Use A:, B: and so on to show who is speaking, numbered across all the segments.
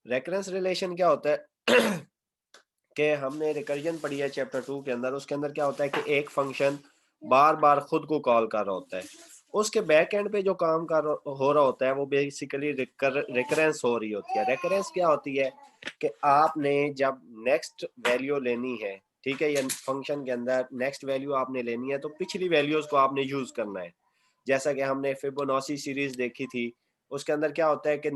A: Recurrence relation क्या होता है कि हमने रिकर्जन पढ़ी है चैप्टर 2 के अंदर। उसके अंदर क्या होता है कि एक फंक्शन बार बार खुद को कॉल कर रहा होता है, उसके बैक एंड पे जो काम हो रहा होता है वो बेसिकली रिकरेंस हो रही होती है। रिकरेंस क्या होती है कि आपने जब नेक्स्ट वैल्यू लेनी है, ठीक है, या फंक्शन के अंदर नेक्स्ट वैल्यू आपने लेनी है तो पिछली वैल्यूज को आपने यूज करना है। जैसा कि हमने फिबोनाची सीरीज देखी थी, उसके अंदर क्या होता है कि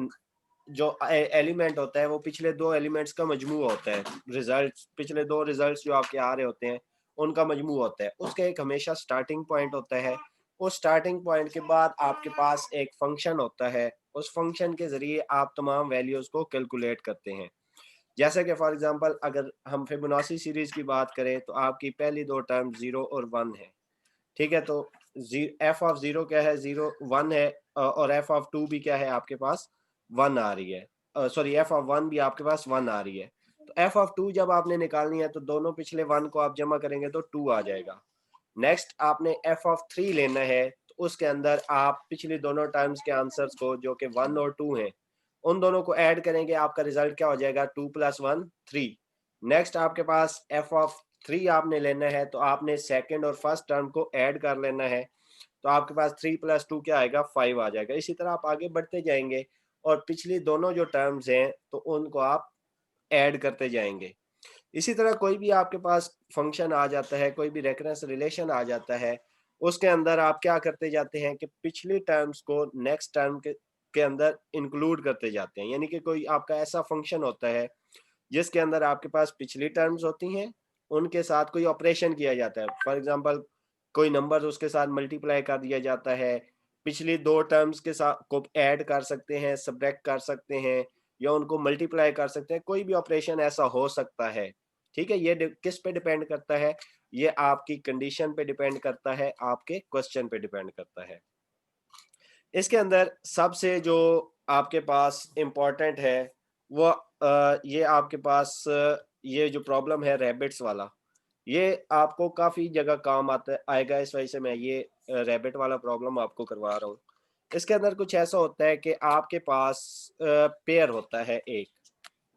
A: जो एलिमेंट होता है वो पिछले दो एलिमेंट्स का मजमू होता है। रिजल्ट्स, पिछले दो रिजल्ट्स जो आपके आ रहे होते हैं उनका मजमू होता है। उसका एक हमेशा स्टार्टिंग पॉइंट होता है। उस स्टार्टिंग पॉइंट के बाद आपके पास एक फंक्शन होता है। उस फंक्शन के जरिए आप तमाम वैल्यूज को कैलकुलेट करते हैं। जैसे कि फॉर एग्जांपल अगर हम फिबोनाची सीरीज की बात करें तो आपकी पहली दो टर्म 0 और 1 है, ठीक है। तो एफ ऑफ जीरो क्या है, 0 1 है, और एफ ऑफ 2 भी क्या है आपके पास 1 आ रही है। सॉरी, एफ ऑफ 1 भी आपके पास 1 आ रही है। तो एफ ऑफ 2 जब आपने निकालनी है तो दोनों पिछले 1 को आप जमा करेंगे तो 2 आ जाएगा। नेक्स्ट आपने एफ ऑफ 3 लेना है तो उसके अंदर आप पिछली दोनों टर्म्स के आंसर्स को जो कि 1 और 2 हैं उन दोनों को ऐड करेंगे, आपका रिजल्ट क्या हो जाएगा, 2 + 1 3। नेक्स्ट आपके पास एफ ऑफ 3 आपने लेना है तो आपने सेकंड और फर्स्ट टर्म को ऐड कर लेना है। तो आपके पास 3 + 2 क्या आएगा, 5 आ जाएगा। इसी तरह आप आगे बढ़ते जाएंगे और पिछली दोनों जो टर्म्स हैं तो उनको आप ऐड करते जाएंगे। इसी तरह कोई भी आपके पास फंक्शन आ जाता है, कोई भी रेफरेंस रिलेशन आ जाता है, उसके अंदर आप क्या करते जाते हैं कि पिछली टर्म्स को नेक्स्ट टर्म के अंदर इंक्लूड करते जाते हैं। यानी कि कोई आपका ऐसा फंक्शन होता है जिसके अंदर आपके पास पिछली टर्म्स होती हैं, उनके साथ कोई ऑपरेशन किया जाता है। फॉर एग्जांपल कोई नंबर उसके साथ मल्टीप्लाई कर दिया जाता है, पिछली दो टर्म्स के साथ को ऐड कर सकते हैं, सब्ट्रैक्ट कर सकते हैं, या उनको मल्टीप्लाई कर सकते हैं। कोई भी ऑपरेशन ऐसा हो सकता है, ठीक है। ये किस पे डिपेंड करता है, ये आपकी कंडीशन पे डिपेंड करता है, आपके क्वेश्चन पे डिपेंड करता है। इसके अंदर सबसे जो आपके पास इम्पोर्टेंट है वो ये आपके पास ये जो प्रॉब्लम है रैबिट्स वाला, ये आपको काफ़ी जगह काम आता आएगा। इस वजह से मैं ये रैबिट वाला प्रॉब्लम आपको करवा रहा हूँ। इसके अंदर कुछ ऐसा होता है कि आपके पास पेयर होता है एक,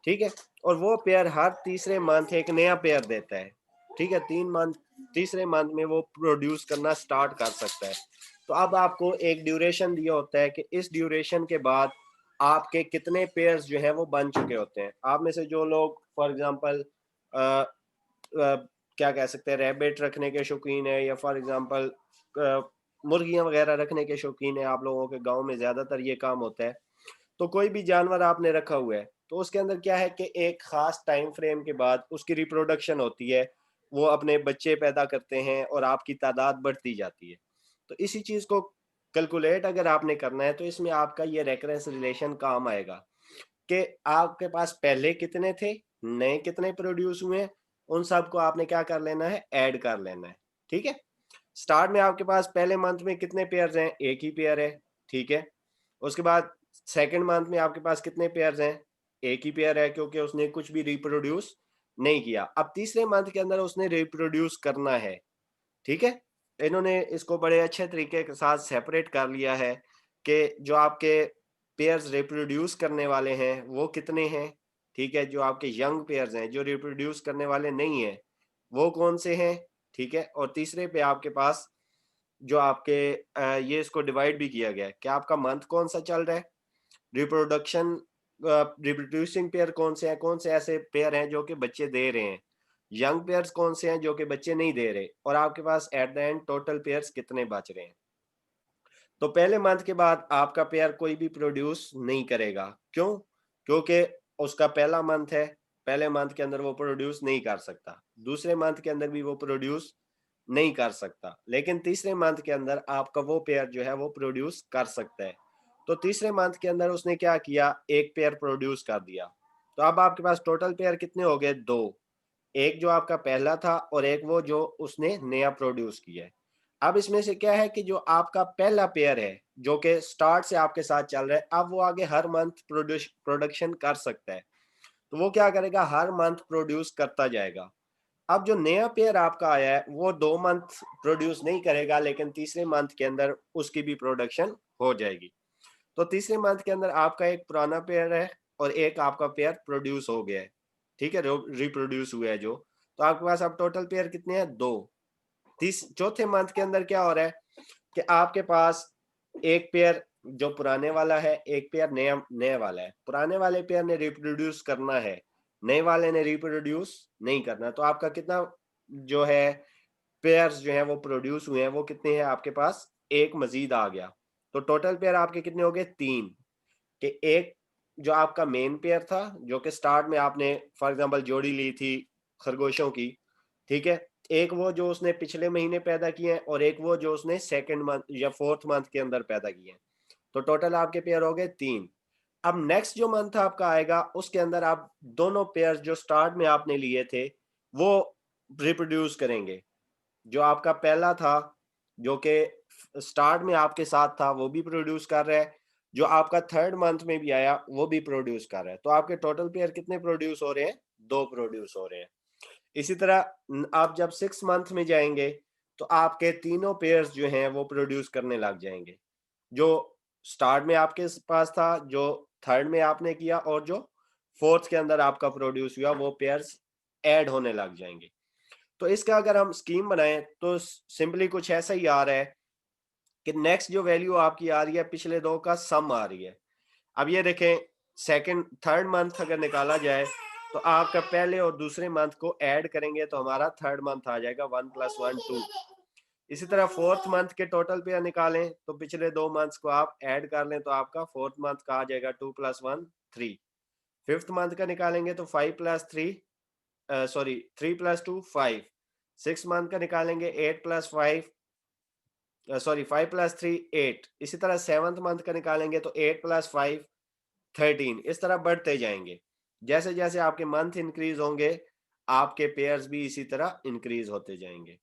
A: ठीक है, और वो पेयर हर तीसरे मंथ एक नया पेयर देता है, ठीक है। 3 मंथ, तीसरे मंथ में वो प्रोड्यूस करना स्टार्ट कर सकता है। तो अब आपको एक ड्यूरेशन दिया होता है कि इस ड्यूरेशन के बाद आपके कितने पेयर्स जो है वो बन चुके होते हैं। आप में से जो लोग फॉर एग्जांपल क्या कह सकते हैं, रैबिट रखने के शौकीन है, या फॉर एग्जांपल मुर्गियां वगैरह रखने के शौकीन है, आप लोगों के गांव में ज्यादातर ये काम होता है। तो कोई भी जानवर आपने रखा हुआ है तो उसके अंदर क्या है कि एक खास टाइम फ्रेम के बाद उसकी रिप्रोडक्शन होती है, वो अपने बच्चे पैदा करते हैं और आपकी तादाद बढ़ती जाती है। तो इसी चीज को कैलकुलेट अगर आपने करना है तो इसमें आपका ये रेकरेंस रिलेशन काम आएगा कि आपके पास पहले कितने थे, नए कितने प्रोड्यूस हुए हैं, उन सब को आपने क्या कर लेना है, ऐड कर लेना है, ठीक है। स्टार्ट में आपके पास पहले मंथ में कितने पेयर्स हैं, एक ही पेयर है, ठीक है। उसके बाद सेकंड मंथ में आपके पास कितने पेयर्स हैं, एक ही पेयर है, क्योंकि उसने कुछ भी रिप्रोड्यूस नहीं किया। अब तीसरे मंथ के अंदर उसने रिप्रोड्यूस करना है, ठीक है। इन्होंने इसको बड़े अच्छे तरीके के साथ सेपरेट कर लिया है कि जो आपके पेयर्स रिप्रोड्यूस करने वाले हैं वो कितने हैं, ठीक है। जो आपके यंग पेयर्स हैं जो रिप्रोड्यूस करने वाले नहीं हैं वो कौन से हैं, ठीक है। और तीसरे पे आपके पास जो आपके ये इसको डिवाइड भी किया गया है कि आपका मंथ कौन सा चल रहा है, रिप्रोडक्शन रिप्रोड्यूसिंग पेयर कौन से हैं, कौन से ऐसे पेयर हैं जो कि बच्चे दे रहे हैं, यंग पेयर्स कौन से हैं जो कि बच्चे नहीं दे रहे, और आपके पास at the end total pairs कितने बच रहे हैं। तो पहले मंथ के बाद आपका पेयर कोई भी प्रोड्यूस नहीं करेगा, क्यों, क्योंकि उसका पहला मंथ है, पहले मंथ के अंदर वो प्रोड्यूस नहीं कर सकता, दूसरे मंथ के अंदर भी वो प्रोड्यूस नहीं कर सकता, लेकिन तीसरे मंथ के अंदर आपका वो पेयर जो है वो प्रोड्यूस कर सकता है। तो तीसरे मंथ के अंदर उसने क्या किया, एक पेयर प्रोड्यूस कर दिया। तो अब आपके पास टोटल पेयर कितने हो गए, दो, एक जो आपका पहला था और एक वो जो उसने नया प्रोड्यूस किया है। अब इसमें से क्या है कि जो आपका पहला पेयर है जो कि स्टार्ट से आपके साथ चल रहा है, अब वो आगे हर मंथ प्रोडक्शन कर सकता है। तो वो क्या करेगा, हर मंथ प्रोड्यूस करता जाएगा। अब जो नया पेयर आपका आया है वो 2 मंथ प्रोड्यूस नहीं करेगा, लेकिन तीसरे मंथ के अंदर उसकी भी प्रोडक्शन हो जाएगी। तो तीसरे मंथ के अंदर आपका एक पुराना पेयर है, और एक आपका पेयर प्रोड्यूस हो गया है, ठीक है, रिप्रोड्यूस हुआ है जो, तो आपके पास अब टोटल पेयर कितने हैं, 2। चौथे मंथ के अंदर क्या हो रहा है कि आपके पास एक पेयर जो पुराने वाला है, एक पेयर नया नया वाला है। पुराने वाले पेयर ने रिप्रोड्यूस करना है, नए वाले ने रिप्रोड्यूस नहीं करना। तो आपका कितना जो है पेयर्स जो है वो प्रोड्यूस हुए हैं, वो कितने हैं आपके पास, एक मजीद आ गया। तो टोटल पेयर आपके कितने हो गए, 3। कि एक जो आपका मेन पेयर था, जो कि स्टार्ट में आपने फॉर एग्जांपल जोड़ी ली थी खरगोशों की, ठीक है, एक वो जो उसने पिछले महीने पैदा किए हैं, और एक वो जो उसने सेकंड मंथ या फोर्थ मंथ के अंदर पैदा किए हैं। तो टोटल आपके पेयर हो गए 3। अब नेक्स्ट जो मंथ आपका आएगा उसके अंदर आप दोनों पेयर जो स्टार्ट में आपने लिए थे वो रिप्रोड्यूस करेंगे। जो आपका पहला था जो कि स्टार्ट में आपके साथ था वो भी प्रोड्यूस कर रहा है, जो आपका थर्ड मंथ में भी आया वो भी प्रोड्यूस कर रहा है। तो आपके टोटल पेयर कितने प्रोड्यूस हो रहे हैं, 2 प्रोड्यूस हो रहे हैं। इसी तरह आप जब 6 मंथ में जाएंगे तो आपके तीनों पेयर्स जो हैं वो प्रोड्यूस करने लग जाएंगे, जो स्टार्ट में आपके पास था, जो थर्ड में आपने किया, और जो फोर्थ के अंदर आपका प्रोड्यूस हुआ, वो पेयर्स ऐड होने लग जाएंगे। तो इसका अगर हम स्कीम बनाएं तो सिंपली कुछ ऐसा ही आ रहा है कि नेक्स्ट जो वैल्यू आपकी आ रही है पिछले दो का सम आ रही है। अब ये देखें, सेकंड थर्ड मंथ अगर निकाला जाए तो आपका पहले और दूसरे मंथ को ऐड करेंगे तो हमारा थर्ड मंथ आ जाएगा 1 + 1 2। इसी तरह फोर्थ मंथ के टोटल पेयर निकालें तो पिछले 2 मंथ्स को आप ऐड कर लें तो आपका फोर्थ मंथ का आ जाएगा 2 + 1 3। फिफ्थ मंथ का निकालेंगे तो 5 + 3 सॉरी 3 + 2 5। सिक्स मंथ का निकालेंगे 8 + 5 सॉरी 5 + 3 8। इसी तरह सेवंथ मंथ का निकालेंगे तो 8 + 5 13। इस तरह बढ़ते जाएंगे, जैसे जैसे आपके मंथ इंक्रीज होंगे आपके पेयर्स भी इसी तरह इंक्रीज होते जाएंगे।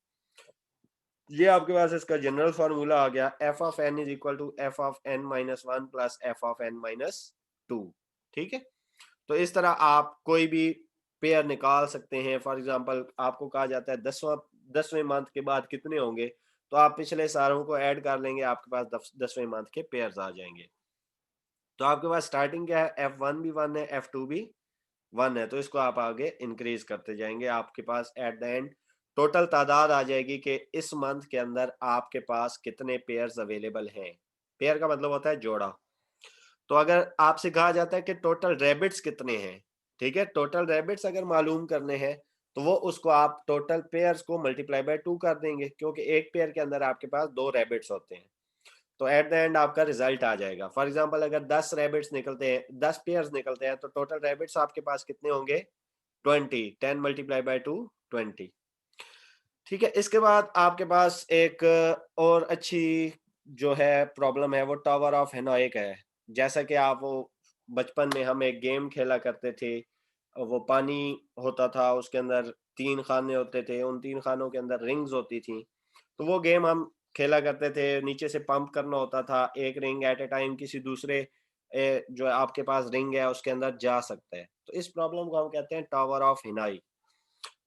A: ये आपके पास इसका जनरल फार्मूला आ गया, f(n) = f(n - 1 + f(n - 2)। ठीक है, तो इस तरह आप कोई भी पेयर निकाल सकते हैं। फॉर एग्जांपल आपको कहा जाता है 10वें मंथ के बाद कितने होंगे, तो आप पिछले सारों को ऐड कर लेंगे, आपके पास 10वें मंथ के पेयर्स आ जाएंगे। तो आपके पास स्टार्टिंग क्या है, f1 भी 1 है, f2 भी 1 है, तो इसको आप आगे इंक्रीज करते जाएंगे। आपके पास एट द एंड टोटल तादाद आ जाएगी कि इस मंथ के अंदर आपके पास कितने पेयर्स अवेलेबल हैं। पेयर का मतलब होता है जोड़ा। तो अगर आपसे कहा जाता है कि टोटल रैबिट्स कितने हैं, ठीक है, टोटल रैबिट्स अगर मालूम करने हैं तो वो उसको आप टोटल पेयर्स को मल्टीप्लाई बाय 2 कर देंगे, क्योंकि एक पेयर के अंदर आपके पास 2 रैबिट्स होते हैं। तो एट द एंड आपका रिजल्ट आ जाएगा। फॉर एग्जांपल अगर 10 रैबिट्स निकलते हैं, 10 पेयर्स निकलते हैं, तो टोटल रैबिट्स आपके पास कितने होंगे, 20। 10 × 2 20। ठीक है, इसके बाद आपके पास एक और अच्छी जो है प्रॉब्लम है, वो टावर ऑफ हेनोई का है। जैसा कि आप वो बचपन में हम एक गेम खेला करते थे, वो पानी होता था, उसके अंदर 3 खाने होते थे, उन 3 खानों के अंदर रिंग्स होती थी। तो वो गेम हम खेला करते थे, नीचे से पंप करना होता था, एक रिंग एट ए टाइम किसी दूसरे जो आपके पास रिंग है उसके अंदर जा सकता है। तो इस प्रॉब्लम को हम कहते हैं टावर ऑफ हिनाई।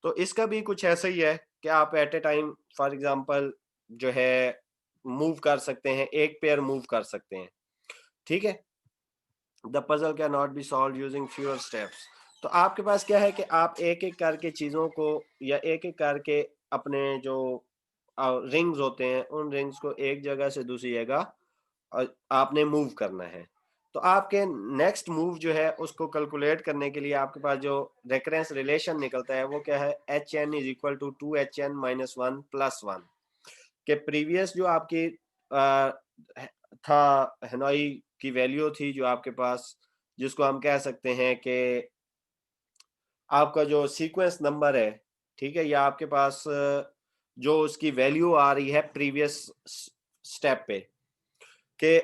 A: तो इसका भी कुछ ऐसा ही है कि आप at a time for example जो है मूव कर सकते हैं, एक पेयर मूव कर सकते हैं। ठीक है, the puzzle can not be solve using fewer steps. तो आपके पास क्या है कि आप एक एक करके चीज़ों को या एक एक करके अपने जो रिंग्स होते हैं उन रिंग्स को एक जगह से दूसरी जगह आपने मूव करना है। तो आपके नेक्स्ट मूव जो है उसको कैलकुलेट करने के लिए आपके पास जो रेकरेंस रिलेशन निकलता है वो क्या है, HN = 2HN - 1 + 1। के प्रीवियस जो आपकी था हेनोई की वैल्यू थी जो आपके पास, जिसको हम कह सकते हैं कि आपका जो सीक्वेंस नंबर है, ठीक है, या आपके पास जो उसकी वैल्यू आ रही है प्रीवियस स्टेप पे, कि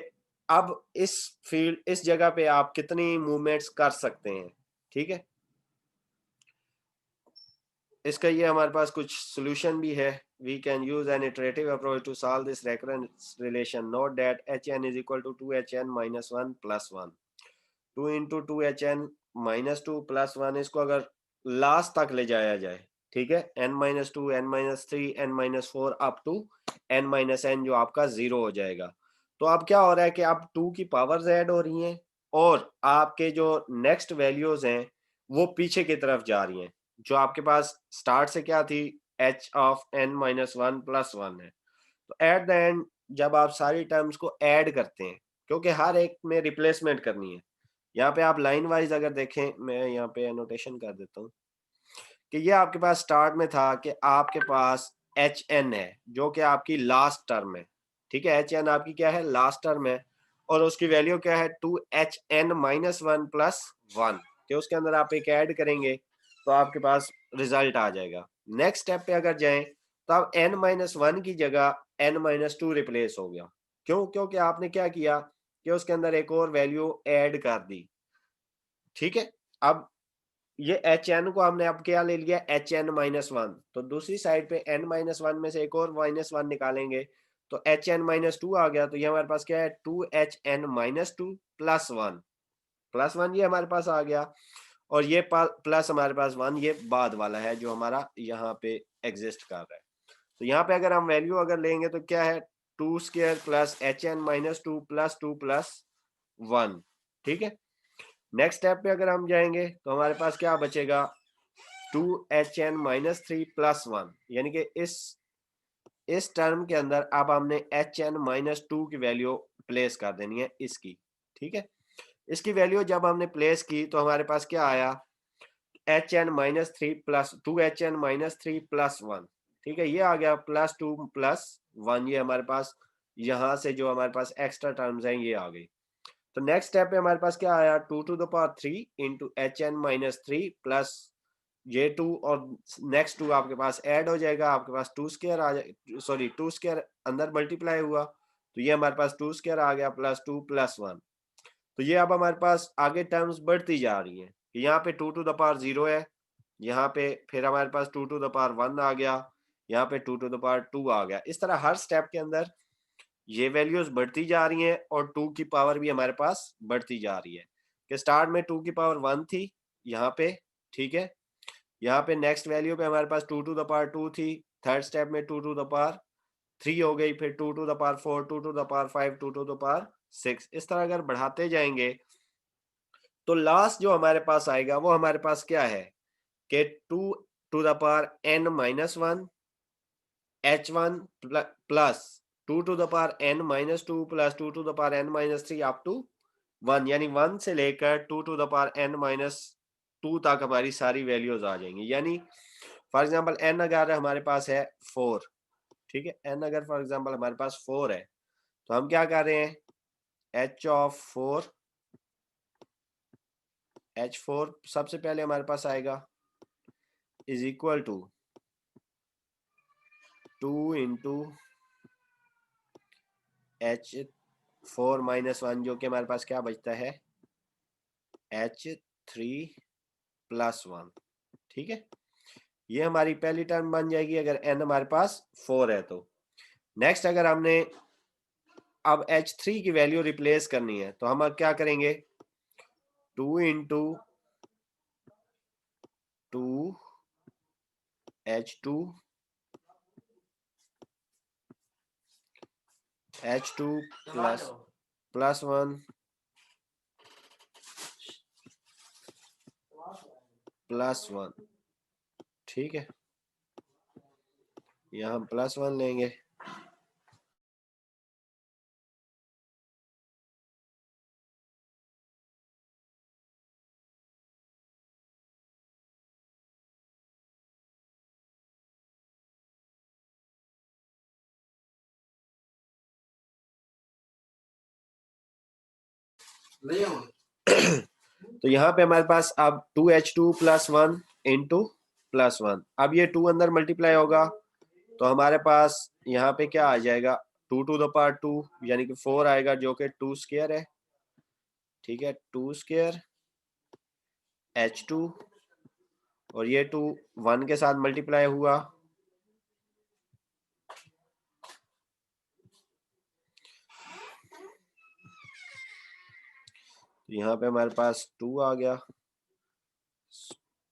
A: अब इस जगह पे आप कितनी मूवमेंट्स कर सकते हैं। ठीक है, इसका ये हमारे पास कुछ सोल्यूशन भी है। We can use an iterative approach to solve this recurrence relation. Note that HN = 2HN - 1 + 1। 2 × 2HN - 2 + 1, इसको अगर लास्ट तक ले जाया जाए, ठीक है, n - 2 n - 3 n - 4 up to n - n जो आपका 0 हो जाएगा। तो अब क्या हो रहा है कि अब 2 की पावर्स ऐड हो रही हैं, और आपके जो नेक्स्ट वैल्यूज हैं वो पीछे की तरफ जा रही हैं। जो आपके पास स्टार्ट से क्या थी, H of N minus one plus one है। तो एट द एंड जब आप सारी टर्म्स को ऐड करते हैं, क्योंकि हर एक में रिप्लेसमेंट करनी है, यहाँ पे आप लाइन वाइज अगर देखें, मैं यहाँ पे एनोटेशन कर देता हूँ कि ये आपके पास स्टार्ट में था कि आपके पास एच एन है जो कि आपकी लास्ट टर्म है। ठीक है, एच एन आपकी क्या है, लास्ट टर्म है, और उसकी वैल्यू क्या है, two H N minus one plus one. कि उसके अंदर आप एक ऐड करेंगे तो आपके पास रिजल्ट आ जाएगा। नेक्स्ट स्टेप पे अगर जाएं तो अब एन माइनस वन की जगह एन माइनस टू रिप्लेस हो गया। क्यों? क्योंकि आपने क्या किया कि उसके अंदर एक और वैल्यू ऐड कर दी। ठीक है, अब ये एच एन को हमने अब क्या ले लिया, एच एन माइनस वन, तो दूसरी साइड पे एन माइनस वन में से एक और माइनस वन निकालेंगे तो एच एन माइनस टू आ गया। तो ये हमारे पास क्या है, two H N minus two plus one, plus one ये हमारे पास आ गया, और ये प्लस हमारे पास वन ये बाद वाला है जो हमारा यहाँ पे एग्जिस्ट कर रहा है। तो यहाँ पे अगर हम वैल्यू अगर लेंगे तो क्या है, two square plus H N minus two plus one. ठीक है, नेक्स्ट स्टेप पे अगर हम जाएंगे तो हमारे पास क्या बचेगा, two H N minus three plus one, यानी कि इस टर्म के अंदर अब हमने एच एन माइनस टू की वैल्यू प्लेस कर देनी है इसकी। ठीक है, इसकी वैल्यू जब हमने प्लेस की तो हमारे पास क्या आया, H N minus three plus two H N minus three plus one. ठीक है, ये आ गया प्लस टू प्लस वन, ये हमारे पास यहाँ से जो हमारे पास एक्स्ट्रा टर्म्स हैं ये आ गई। तो नेक्स्ट स्टेप पे हमारे पास क्या आया, two to the power three into H N minus three plus ये टू, और नेक्स्ट टू आपके पास ऐड हो जाएगा, आपके पास टू स्क्वायर आ जाए, सॉरी टू स्क्वायर अंदर मल्टीप्लाई हुआ तो ये हमारे पास टू स्क्वायर आ गया प्लस टू प्लस वन। तो ये अब हमारे पास आगे टर्म्स बढ़ती जा रही हैं। यहाँ पे two to the power zero है, यहाँ पे फिर हमारे पास two to the power one आ गया, यहाँ पे two to the power two आ गया। इस तरह हर स्टेप के अंदर ये वैल्यूज बढ़ती जा रही हैं और टू की पावर भी हमारे पास बढ़ती जा रही है। कि स्टार्ट में टू की पावर वन थी यहाँ पे, ठीक है, यहाँ पे नेक्स्ट वैल्यू पे हमारे पास two to the power two थी, थर्ड स्टेप में two to the power three हो गई, फिर two to the power four, two to the power five, two to the power six. इस तरह अगर बढ़ाते जाएंगे तो लास्ट जो हमारे पास आएगा वो हमारे पास क्या है कि two to the power N minus one H one plus two to the power N minus two plus two to the power N minus three up to one, यानी वन से लेकर two to the power N minus two तक हमारी सारी values आ जाएंगी। यानी for example N अगर हमारे पास है फोर, ठीक है, एन अगर फॉर एग्जाम्पल हमारे पास फोर है तो हम क्या कर रहे हैं, H of four, H four सबसे पहले हमारे पास आएगा is equal to two into H four minus one, जो कि हमारे पास क्या बचता है, एच थ्री प्लस वन। ठीक है, ये हमारी पहली टर्म बन जाएगी अगर एन हमारे पास फोर है तो। नेक्स्ट अगर हमने अब एच थ्री की वैल्यू रिप्लेस करनी है तो हम अब क्या करेंगे, two into two H to H two plus plus one plus one. ठीक है, यहाँ हम प्लस वन लेंगे। तो यहाँ पे हमारे पास अब two H two plus one into plus one, अब ये टू अंदर मल्टीप्लाई होगा तो हमारे पास यहाँ पे क्या आ जाएगा, two to the power two, यानी कि फोर आएगा जो कि टू स्क्वायर है। ठीक है, टू स्क्वायर एच टू, और ये टू वन के साथ मल्टीप्लाई हुआ तो यहाँ पे हमारे पास टू आ गया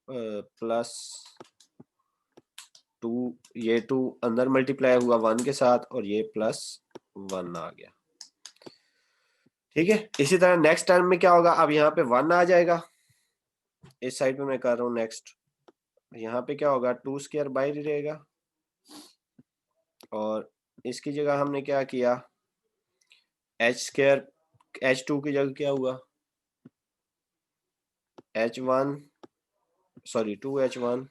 A: प्लस टू, ये टू अंदर मल्टीप्लाई हुआ वन के साथ और ये प्लस वन आ गया। ठीक है। इसी तरह नेक्स्ट टर्म में क्या होगा, अब यहाँ पे 1 आ जाएगा, इस साइड पे मैं कर रहा हूँ नेक्स्ट, यहाँ पे क्या होगा 2 स्क्वायर बाहर ही रहेगा, और इसकी जगह हमने क्या किया, एच स्क्वायर, H2 की जगह क्या हुआ H1, सॉरी 2H1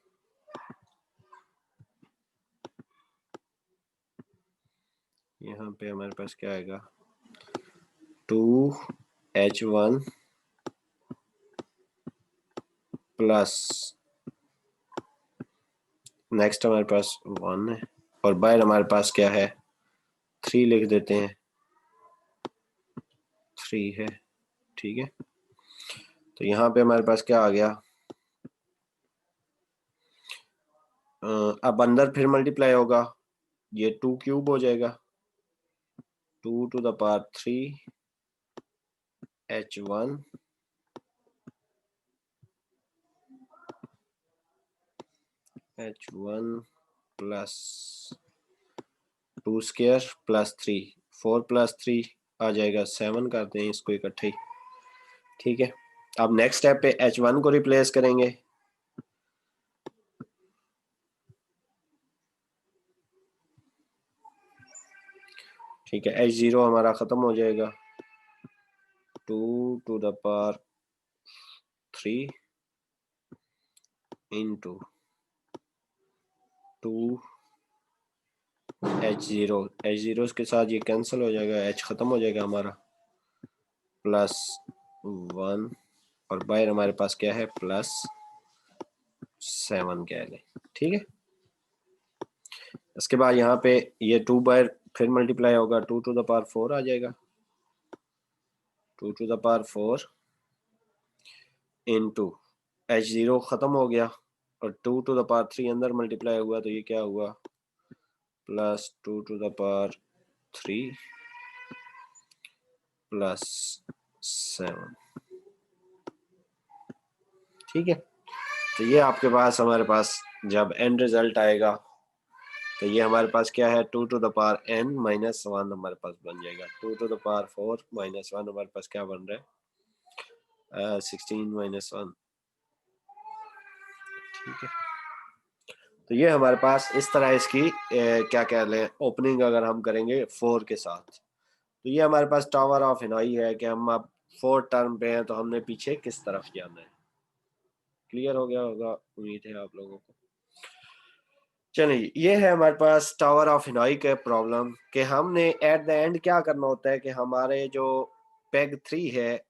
A: यहाँ पे हमारे पास क्या आएगा 2H1 प्लस, नेक्स्ट हमारे पास 1 है, और बाहर हमारे पास क्या है 3 लिख देते हैं, 3 है। ठीक है, तो यहाँ पे हमारे पास क्या आ गया, अब अंदर फिर मल्टीप्लाई होगा, ये 2 क्यूब हो जाएगा, 2 to the power 3 H1 plus 2 square plus 3, 4 plus 3 आ जाएगा 7, करते हैं इसको इकट्ठे ही। ठीक है, अब नेक्स्ट स्टेप पे H1 को रिप्लेस करेंगे, ठीक है, H0 हमारा खत्म हो जाएगा, 2 to the power 3 into 2 H0 के साथ ये कैंसिल हो जाएगा, H खत्म हो जाएगा हमारा, प्लस 1, और बाहर हमारे पास क्या है प्लस 7 कह लें। ठीक है, इसके बाद यहाँ पे ये 2 बार फिर मल्टीप्लाई होगा, 2 to the power 4 आ जाएगा, 2 to the power 4 into H0 खत्म हो गया, और 2 to the power 3 अंदर मल्टीप्लाई हुआ, तो ये क्या हुआ plus 2 to the power 3 plus 7। ठीक है, तो ये आपके पास हमारे पास जब एंड रिजल्ट आएगा तो ये हमारे पास क्या है 2 to the power n minus 1 हमारे पास बन जाएगा, 2 to the power 4 माइनस 1 हमारे पास क्या बन रहा है 16 माइनस 1। ठीक है, तो ये हमारे पास इस तरह इसकी क्या कह लें ओपनिंग अगर हम करेंगे 4 के साथ, तो ये हमारे पास टावर ऑफ हिनोई है कि हम अब 4 टर्म पे हैं तो हमने पीछे किस तरफ जाना है। क्लियर हो गया होगा, उम्मीद है आप लोगों को। चलिए, ये है हमारे पास टावर ऑफ हिनोई का प्रॉब्लम कि हमने एट द एंड क्या करना होता है कि हमारे जो पेग 3 है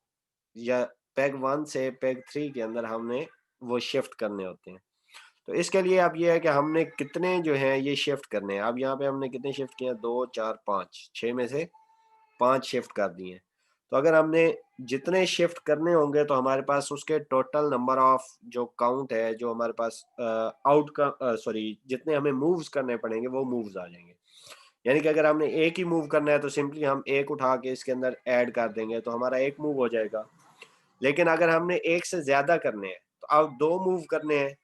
A: या पेग 1 से पेग 3 के अंदर हमने वो शिफ्ट करने होते हैं। तो इसके लिए अब ये है कि हमने कितने जो हैं ये शिफ्ट करने हैं। अब यहाँ पे हमने कितने शिफ्ट किए, 2 4 5, 6 में से 5 शिफ्ट कर दिए। तो अगर हमने जितने शिफ्ट करने होंगे तो हमारे पास उसके टोटल नंबर ऑफ जो काउंट है, जो हमारे पास आउट का सॉरी जितने हमें मूव्स करने पड़ेंगे वो मूव्स आ जाएंगे। यानी कि अगर हमने एक ही मूव करना है तो सिंपली हम एक उठा के इसके अंदर ऐड कर देंगे तो हमारा एक मूव हो जाएगा। लेकिन अगर हमने एक से ज्यादा करने हैं तो अब 2 मूव करने हैं,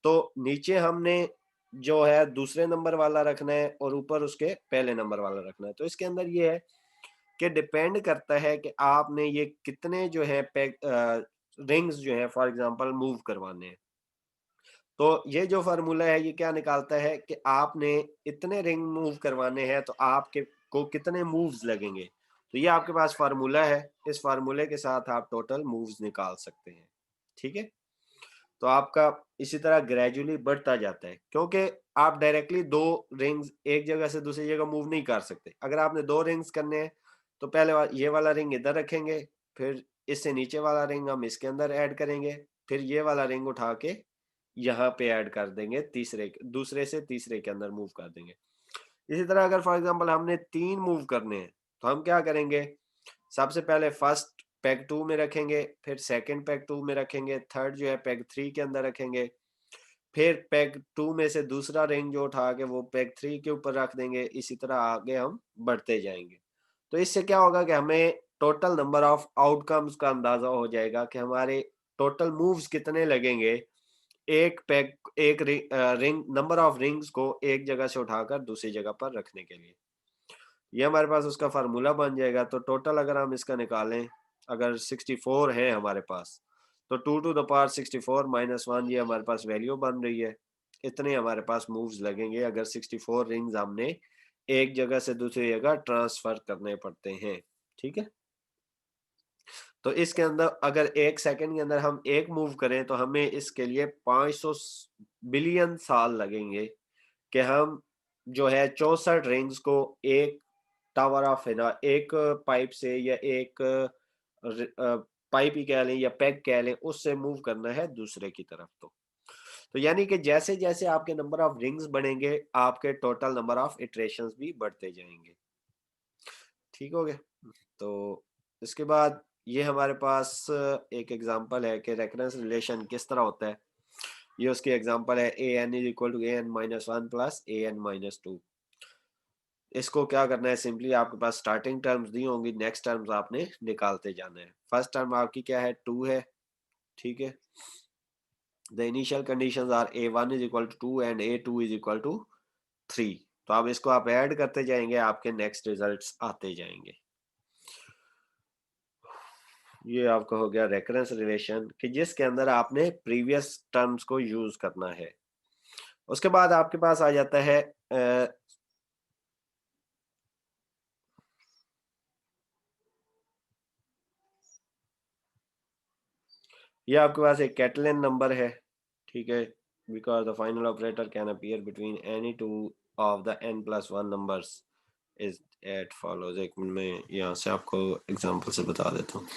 A: तो नीचे हमने जो है दूसरे नंबर वाला रखना है और ऊपर उसके पहले नंबर वाला रखना है। तो इसके अंदर ये है कि डिपेंड करता है कि आपने ये कितने जो है रिंग्स जो है फॉर एग्जांपल मूव करवाने हैं। तो ये जो फार्मूला है ये क्या निकालता है कि आपने इतने रिंग मूव करवाने हैं तो आपके को कितने मूव्स लगेंगे। तो ये आपके पास फार्मूला है, इस फार्मूले के साथ आप टोटल मूव्स निकाल सकते हैं। ठीक है, तो आपका इसी तरह ग्रेजुअली बढ़ता जाता है, क्योंकि आप डायरेक्टली 2 रिंग्स एक जगह से दूसरी जगह मूव नहीं कर सकते। अगर आपने 2 रिंग्स करने हैं तो पहले ये वाला रिंग इधर रखेंगे, फिर इससे नीचे वाला रिंग हम इसके अंदर ऐड करेंगे, फिर ये वाला रिंग उठा के यहाँ पे ऐड कर देंगे, दूसरे से तीसरे के अंदर मूव कर देंगे। इसी तरह अगर फॉर एग्जांपल हमने 3 मूव करने हैं तो हम क्या करेंगे, सबसे पहले फर्स्ट पेग 2 में रखेंगे, फिर सेकंड पेग 2 में रखेंगे, थर्ड जो है पेग 3 के अंदर रखेंगे, फिर पेग 2 में से दूसरा रिंग जो उठा के वो पेग 3 के ऊपर रख देंगे। इसी तरह आगे हम बढ़ते जाएंगे। तो इससे क्या होगा कि हमें टोटल नंबर ऑफ आउटकम्स का अंदाजा हो जाएगा कि हमारे टोटल मूव्स कितने लगेंगे एक पेग एक रिंग नंबर ऑफ रिंग्स को एक जगह से उठाकर दूसरी जगह पर रखने के लिए। ये हमारे पास उसका फार्मूला बन जाएगा। तो टोटल अगर हम इसका निकालें, अगर 64 है हमारे पास, तो 2 टू द पावर 64 माइनस 1 ये हमारे पास वैल्यू बन रही है। इतने हमारे पास मूव्स लगेंगे अगर 64 रिंग्स हमने एक जगह से दूसरी जगह ट्रांसफर करने पड़ते हैं। ठीक है, तो इसके अंदर अगर एक सेकंड के अंदर हम एक मूव करें तो हमें इसके लिए 500 बिलियन साल लगेंगे कि हम जो है 64 रिंग्स को एक टावर ऑफ है ना, एक पाइप से या एक पाइप ही कह लें या पैक कह लें, उससे मूव करना है दूसरे की तरफ। तो यानी कि जैसे जैसे आपके नंबर ऑफ रिंग्स बढ़ेंगे आपके टोटल नंबर ऑफ इटरेशंस भी बढ़ते जाएंगे। ठीक हो गया। तो इसके बाद ये हमारे पास एक एग्जांपल है कि रेफरेंस रिलेशन किस तरह होता है। ये उसकी एग्जांपल है a n is equal to a n minus one plus a n minus two. इसको क्या करना है, सिंपली आपके पास स्टार्टिंग टर्म्स दी होंगी, नेक्स्ट टर्म्स आपने निकालते जाना है। फर्स्ट टर्म आपकी क्या है, 2 है। ठीक है, the initial conditions are a1 is equal to 2 and a2 is equal to 3। तो अब इसको आप ऐड करते जाएंगे, आपके नेक्स्ट रिजल्ट्स आते जाएंगे। ये आपका हो गया रेकरेंस रिलेशन कि जिसके अंदर आपने प्रीवियस टर्म्स को यूज करना है। उसके बाद आपके पास आ जाता है ये आपके पास एक कैटलन नंबर है। ठीक है, because the final operator can appear between any two of the n plus one numbers is at follows. एक मिनट में यहाँ से आपको एग्जांपल से बता देता हूँ।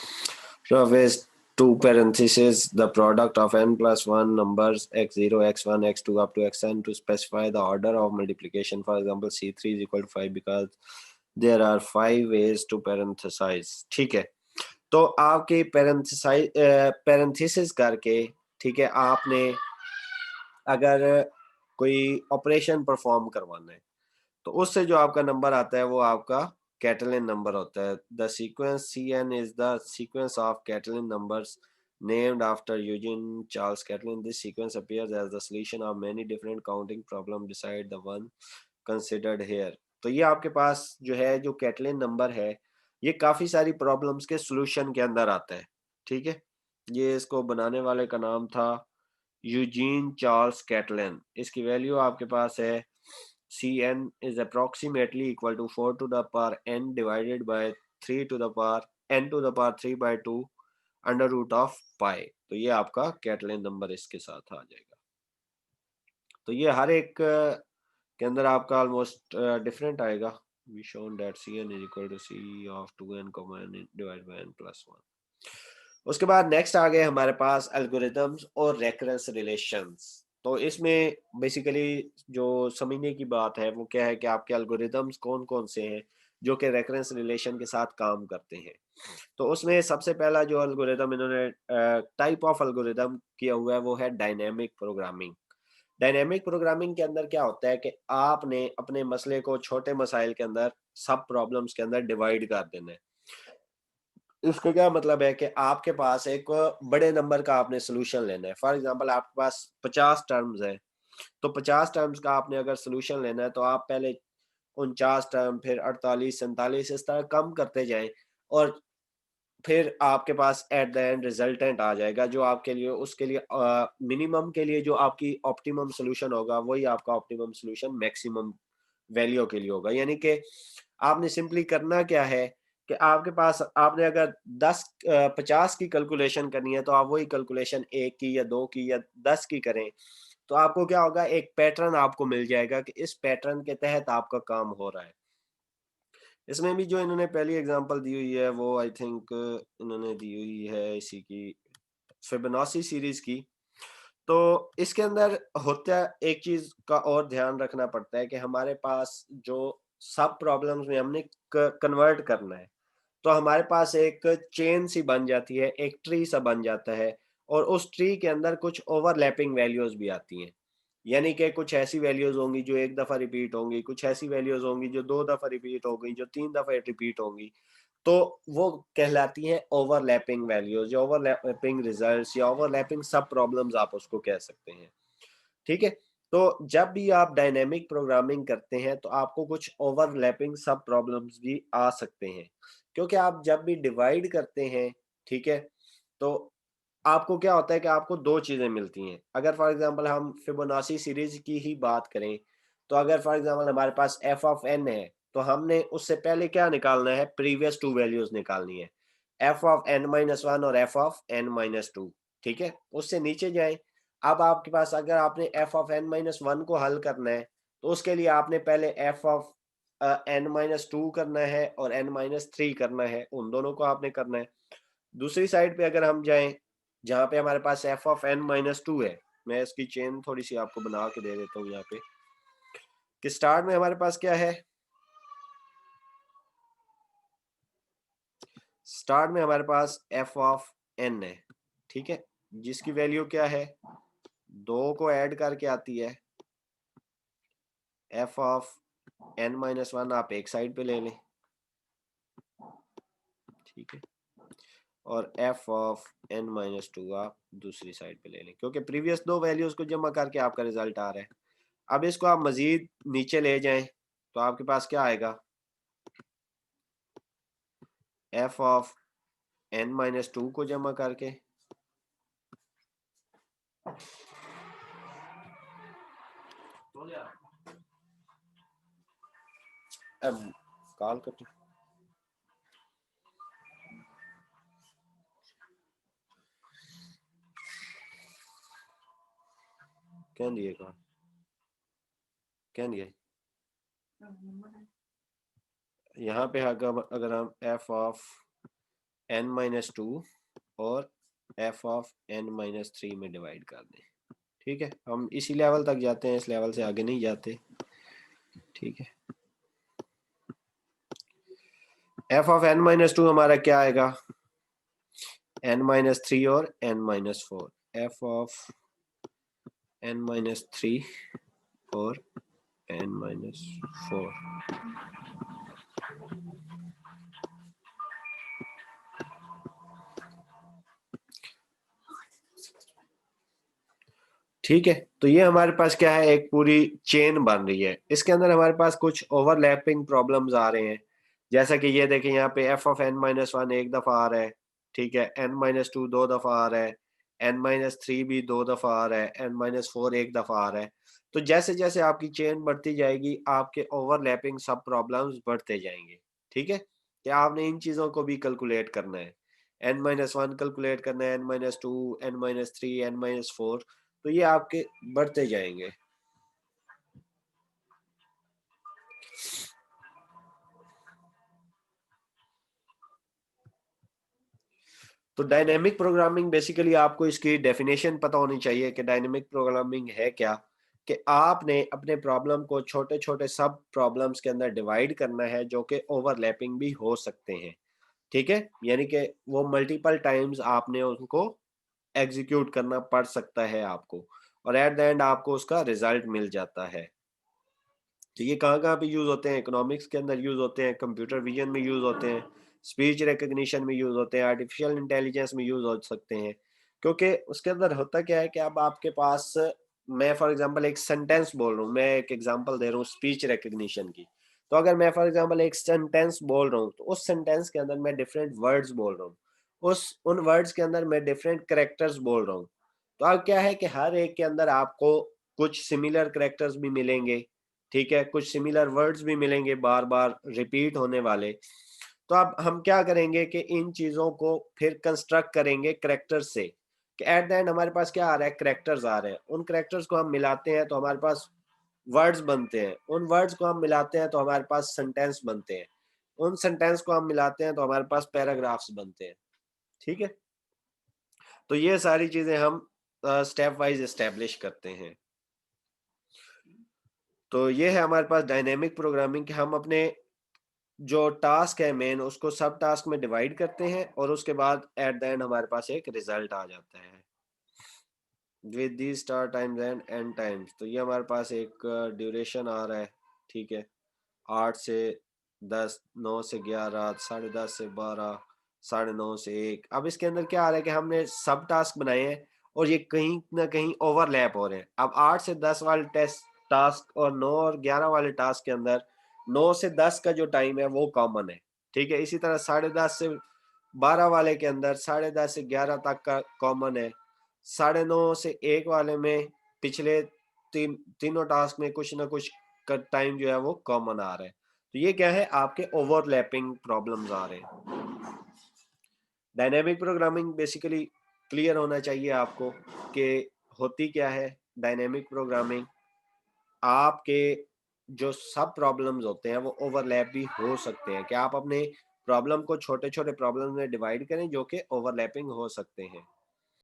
A: So with two parentheses the product of n plus 1 numbers x0 x1 x2 up to xn to specify the order of multiplication. For example c3 is equal to 5 because there are 5 ways to parenthesize। ठीक है, तो आपके parenthesis करके, ठीक है, आपने अगर कोई ऑपरेशन परफॉर्म करवाना है तो उससे जो आपका नंबर आता है वो आपका कैटलन नंबर होता है। The sequence Cn is the sequence of Catalan numbers named after Eugene Charles Catlin. This sequence appears as the solution of many different counting problems beside the one considered here। तो ये आपके पास जो है, जो Catalan number है, ये काफी सारी प्रॉब्लम्स के सॉल्यूशन के अंदर आता है। ठीक है, ये इसको बनाने वाले का नाम था यूजीन चार्ल्स कैटलन। इसकी वैल्यू आपके पास है Cn is approximately equal to 4 to the power n divided by 3 to the power n to the power 3 by 2 under root of pi. तो ये आपका कैटलन नंबर इसके साथ आ जाएगा। तो ये हर एक के अंदर आपका ऑलमोस्ट डिफरेंट आएगा। We shown that Cn is equal to C of 2n, n divided by n plus 1। उसके बाद नेक्स्ट आ गए हमारे पास एल्गोरिथम्स और रेकरेंस रिलेशंस। तो इसमें बेसिकली जो समझने की बात है वो क्या है कि आपके एल्गोरिथम्स कौन कौन से हैं जो कि रेकरेंस रिलेशन के साथ काम करते हैं। तो उसमें सबसे पहला जो एल्गोरिथम इन्होंने टाइप ऑफ एल्गोरिथम किया हुआ है वो है डायनेमिक प्रोग्रामिंग। डायनेमिक प्रोग्रामिंग के अंदर क्या होता है कि आपने अपने मसले को छोटे मसाइल के अंदर, सब प्रॉब्लम्स के अंदर डिवाइड कर देना है। इसका क्या मतलब है कि आपके पास एक बड़े नंबर का आपने सोल्यूशन लेना है। फॉर एग्जांपल आपके पास 50 टर्म्स है, तो 50 टर्म्स का आपने अगर सोल्यूशन लेना है तो आप पहले 49 टर्म, फिर 48, 47 इस तरह कम करते जाएं और फिर आपके पास एट द एंड रिजल्टेंट आ जाएगा जो आपके लिए, उसके लिए मिनिमम के लिए जो आपकी ऑप्टिमम सोल्यूशन होगा वही आपका ऑप्टिमम सोल्यूशन मैक्सिमम वैल्यू के लिए होगा। यानी कि आपने सिंपली करना क्या है कि आपके पास, आपने अगर 50 की कैलकुलेशन करनी है तो आप वही कैलकुलेशन 1 की या 2 की या 10 की करें, तो आपको क्या होगा, एक पैटर्न आपको मिल जाएगा कि इस पैटर्न के तहत आपका काम हो रहा है। इसमें भी जो इन्होंने पहली एग्जांपल दी हुई है वो आई थिंक इन्होंने दी हुई है इसी की फिबोनाची सीरीज की। तो इसके अंदर होता एक चीज का और ध्यान रखना पड़ता है कि हमारे पास जो सब प्रॉब्लम्स में हमने कन्वर्ट करना है तो हमारे पास एक चेन सी बन जाती है, एक ट्री सा बन जाता है और उस ट्री के अंदर कुछ ओवरलैपिंग वैल्यूज भी आती हैं। यानी कि कुछ ऐसी वैल्यूज होंगी जो एक दफा रिपीट होंगी, कुछ ऐसी वैल्यूज होंगी जो 2 दफा रिपीट होंगी, जो 3 दफा रिपीट होंगी। तो वो कहलाती हैं ओवरलैपिंग वैल्यूज या ओवरलैपिंग रिजल्ट्स या ओवरलैपिंग सब प्रॉब्लम्स आप उसको कह सकते हैं। ठीक है, तो जब भी आप डायनेमिक प्रोग्रामिंग करते हैं तो आपको कुछ ओवरलैपिंग सब प्रॉब्लम्स भी आ सकते हैं, क्योंकि आप जब भी डिवाइड करते हैं, ठीक है, तो आपको क्या होता है कि आपको दो चीजें मिलती हैं। अगर फॉर एग्जांपल हम फिबोनाची सीरीज की ही बात करें, तो अगर फॉर एग्जांपल हमारे पास एफ ऑफ एन है, तो हमने उससे पहले क्या निकालना है, प्रीवियस टू वैल्यूज निकालनी है, F of N minus one और F of N minus two. ठीक है, उससे नीचे जाए। अब आपके पास अगर आपने F of N minus one को हल करना है, तो उसके लिए आपने पहले F of N minus two करना है और एन माइनस थ्री करना है, उन दोनों को आपने करना है। दूसरी साइड पे अगर हम जाएं, जहां पे हमारे पास f of N minus two है, मैं इसकी चेन थोड़ी सी आपको बना के दे देता हूँ यहाँ पे, कि स्टार्ट में हमारे पास क्या है, स्टार्ट में हमारे पास एफ ऑफ एन है, ठीक है, जिसकी वैल्यू क्या है, दो को ऐड करके आती है, F of N minus one आप एक साइड पे ले लें, ठीक है, और F of N minus two आप दूसरी साइड पे ले लें, क्योंकि प्रीवियस दो वैल्यूज को जमा करके आपका रिजल्ट आ रहा है। अब इसको आप मजीद नीचे ले जाएं, तो आपके पास क्या आएगा, F of N minus two को जमा करके, अब कॉल करते क्या दिए, कॉल क्या दिए, यहाँ पे अगर हम f of N minus two और F of N minus three में डिवाइड कर दें, ठीक है, हम इसी लेवल तक जाते हैं, इस लेवल से आगे नहीं जाते, ठीक है। F of N minus two हमारा क्या आएगा, एन माइनस थ्री और N minus four, F of N minus three और एन माइनस फोर। ठीक है, तो ये हमारे पास क्या है, एक पूरी चेन बन रही है, इसके अंदर हमारे पास कुछ ओवरलैपिंग प्रॉब्लम्स आ रहे हैं, जैसा कि ये देखें यहाँ पे F of N minus one एक दफा आ रहा है, ठीक है, एन माइनस टू दो दफा आ रहा है, एन माइनस थ्री भी दो दफा आ रहा है, एन माइनस फोर एक दफा आ रहा है। तो जैसे जैसे आपकी चेन बढ़ती जाएगी, आपके ओवरलैपिंग सब प्रॉब्लम्स बढ़ते जाएंगे, ठीक है, कि आपने इन चीजों को भी कैलकुलेट करना है, एन माइनस वन कैलकुलेट करना है, N minus two, N minus three, N minus four, तो ये आपके बढ़ते जाएंगे। तो डायनेमिक प्रोग्रामिंग बेसिकली आपको इसकी डेफिनेशन पता होनी चाहिए कि डायनेमिक प्रोग्रामिंग है क्या, कि आपने अपने प्रॉब्लम को छोटे छोटे सब प्रॉब्लम्स के अंदर डिवाइड करना है, जो कि ओवरलैपिंग भी हो सकते हैं, ठीक है, यानी कि वो मल्टीपल टाइम्स आपने उनको एग्जीक्यूट करना पड़ सकता है आपको, और एट द एंड आपको उसका रिजल्ट मिल जाता है। तो ये कहाँ कहाँ पे यूज होते हैं, इकोनॉमिक्स के अंदर यूज होते हैं, कंप्यूटर विजन में यूज होते हैं, स्पीच रिकग्निशन में यूज होते हैं, आर्टिफिशियल इंटेलिजेंस में यूज हो सकते हैं। क्योंकि उसके अंदर होता क्या है कि अब आपके पास, मैं फॉर एग्जांपल एक सेंटेंस बोल रहा हूँ, मैं एक एग्जांपल दे रहा हूँ स्पीच रिकग्निशन की, तो अगर मैं फॉर एग्जांपल एक सेंटेंस बोल रहा हूँ, तो उस सेंटेंस के अंदर मैं डिफरेंट वर्ड्स बोल रहा हूँ, उस उन वर्ड्स के अंदर मैं डिफरेंट करेक्टर्स बोल रहा हूँ। तो अब क्या है कि हर एक के अंदर आपको कुछ सिमिलर करेक्टर्स भी मिलेंगे, ठीक है, कुछ सिमिलर वर्ड्स भी मिलेंगे बार बार रिपीट होने वाले। तो अब हम क्या करेंगे कि इन चीजों को फिर कंस्ट्रक्ट करेंगे करेक्टर से, कि एट द एंड हमारे पास क्या आ रहा है, करेक्टर्स आ रहे हैं, उन करेक्टर्स को हम मिलाते हैं तो हमारे पास वर्ड्स बनते हैं, उन वर्ड्स को हम मिलाते हैं तो हमारे पास सेंटेंस बनते हैं, उन सेंटेंस को हम मिलाते हैं तो हमारे पास पैराग्राफ्स बनते हैं, ठीक है। तो ये सारी चीजें हम स्टेप वाइज एस्टेब्लिश करते हैं। तो ये है हमारे पास डायनेमिक प्रोग्रामिंग, कि हम अपने जो टास्क है मेन, उसको सब टास्क में डिवाइड करते हैं, और उसके बाद एट द एंड हमारे पास एक रिजल्ट आ जाता है with the start times and and times. तो ये हमारे पास एक ड्यूरेशन आ रहा है, ठीक है, 8 से 10, 9 से 11, 10:30 से 12, 9:30 से 1। अब इसके अंदर क्या आ रहा है कि हमने सब टास्क बनाए हैं, और ये कहीं ना कहीं ओवरलैप हो रहे हैं। अब 8 से 10 वाले टेस्ट टास्क और 9 और 11 वाले टास्क के अंदर 9 से 10 का जो टाइम है वो कॉमन है, ठीक है। इसी तरह 10:30 से 12 वाले के अंदर 10:30 से 11 तक का कॉमन है। 9:30 से 1 वाले में पिछले तीनों टास्क में कुछ ना कुछ का टाइम जो है वो कॉमन आ रहा है। तो ये क्या है, आपके ओवरलैपिंग प्रॉब्लम्स आ रहे हैं। डायनेमिक प्रोग्रामिंग बेसिकली क्लियर होना चाहिए आपको कि होती क्या है। डायनेमिक प्रोग्रामिंग आपके जो सब प्रॉब्लम्स होते हैं वो ओवरलैप भी हो सकते हैं, कि आप अपने प्रॉब्लम को छोटे छोटे प्रॉब्लम में डिवाइड करें जो कि ओवरलैपिंग हो सकते हैं।